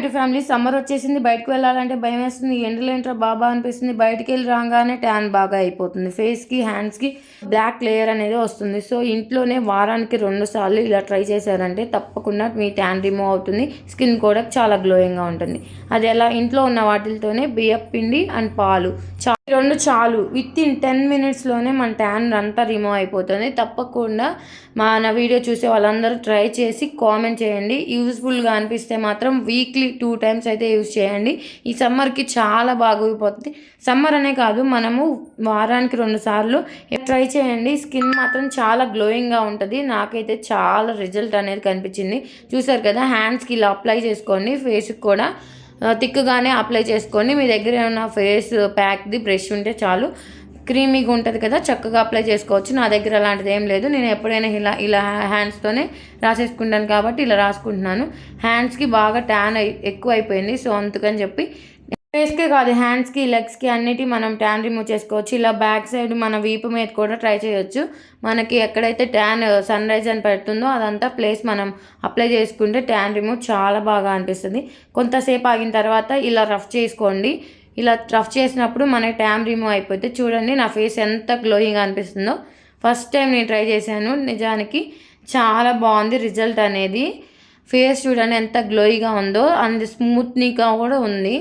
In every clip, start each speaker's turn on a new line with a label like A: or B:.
A: To family. Summer వచ్చేసింది, బయటకు వెళ్ళాలంటే భయం వేస్తుంది. ఎండలు ఏంట్రా బాబా అనిపిస్తుంది. బయటికి వెళ్ళి రాగానే ట్యాన్ బాగా అయిపోతుంది. ఫేస్కి హ్యాండ్స్కి బ్లాక్ లేయర్ అనేది వస్తుంది. సో ఇంట్లోనే వారానికి 2 సార్లు ఇలా ట్రై చేశారంటే తప్పకుండా మీ ట్యాన్ రిమూవ్ అవుతుంది. స్కిన్ కూడా చాలా గ్లోయింగ్గా ఉంటుంది. అది ఎలా, ఇంట్లో ఉన్న వాటితోనే బియ్యం పిండి అండ్ పాలు 2 చాలు. విత్ ఇన్ 10 మినిట్స్లోనే మన ట్యాన్ అంతా రిమూవ్ అయిపోతుంది. తప్పకుండా మన వీడియో చూసే వాళ్ళందరూ ట్రై చేసి కామెంట్ చేయండి. యూజ్ఫుల్గా అనిపిస్తే మాత్రం వీక్లీ 2 టైమ్స్ అయితే యూజ్ చేయండి. ఈ సమ్మర్కి చాలా బాగుపోతుంది. సమ్మర్ అనే కాదు, మనము వారానికి 2 సార్లు ట్రై చేయండి. స్కిన్ మాత్రం చాలా గ్లోయింగ్గా ఉంటుంది. నాకైతే చాలా రిజల్ట్ అనేది కనిపించింది. చూసారు కదా, హ్యాండ్స్కి ఇలా అప్లై చేసుకోండి. ఫేస్కి కూడా థిక్గానే అప్లై చేసుకోండి. మీ దగ్గర ఏమైనా ఫేస్ ప్యాక్ది బ్రష్ ఉంటే చాలు, క్రీమీగా ఉంటుంది కదా, చక్కగా అప్లై చేసుకోవచ్చు. నా దగ్గర అలాంటిది ఏం లేదు. నేను ఎప్పుడైనా ఇలా హ్యాండ్స్తోనే రాసేసుకుంటాను కాబట్టి ఇలా రాసుకుంటున్నాను. హ్యాండ్స్కి బాగా ట్యాన్ ఎక్కువ అయిపోయింది. సో అందుకని చెప్పి ఫేస్కే కాదు, హ్యాండ్స్కి లెగ్స్కి అన్నిటి మనం ట్యాన్ రిమూవ్ చేసుకోవచ్చు. ఇలా బ్యాక్ సైడ్ మన వీపు మీద కూడా ట్రై చేయొచ్చు. మనకి ఎక్కడైతే ట్యాన్ సన్ రైజ్ అని పెడుతుందో అదంతా ప్లేస్ మనం అప్లై చేసుకుంటే ట్యాన్ రిమూవ్ చాలా బాగా అనిపిస్తుంది. కొంతసేపు ఆగిన తర్వాత ఇలా రఫ్ చేసుకోండి. ఇలా రఫ్ చేసినప్పుడు మన ట్యాన్ రిమూవ్ అయిపోతే చూడండి నా ఫేస్ ఎంత గ్లోయింగ్గా అనిపిస్తుందో. ఫస్ట్ టైం నేను ట్రై చేశాను, నిజానికి చాలా బాగుంది రిజల్ట్ అనేది. ఫేస్ చూడండి ఎంత గ్లోయింగ్గా ఉందో, అండ్ స్మూత్నింగ్గా కూడా ఉంది.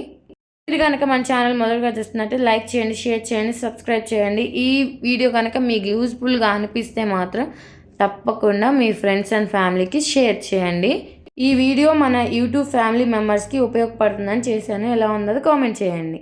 A: మీరు కనుక మన ఛానల్ మొదలుగా చూస్తున్నట్టు లైక్ చేయండి, షేర్ చేయండి, సబ్స్క్రైబ్ చేయండి. ఈ వీడియో కనుక మీకు యూజ్ఫుల్గా అనిపిస్తే మాత్రం తప్పకుండా మీ ఫ్రెండ్స్ అండ్ ఫ్యామిలీకి షేర్ చేయండి. ఈ వీడియో మన యూట్యూబ్ ఫ్యామిలీ మెంబర్స్కి ఉపయోగపడుతుందని చేశాను. ఎలా ఉందో కామెంట్ చేయండి.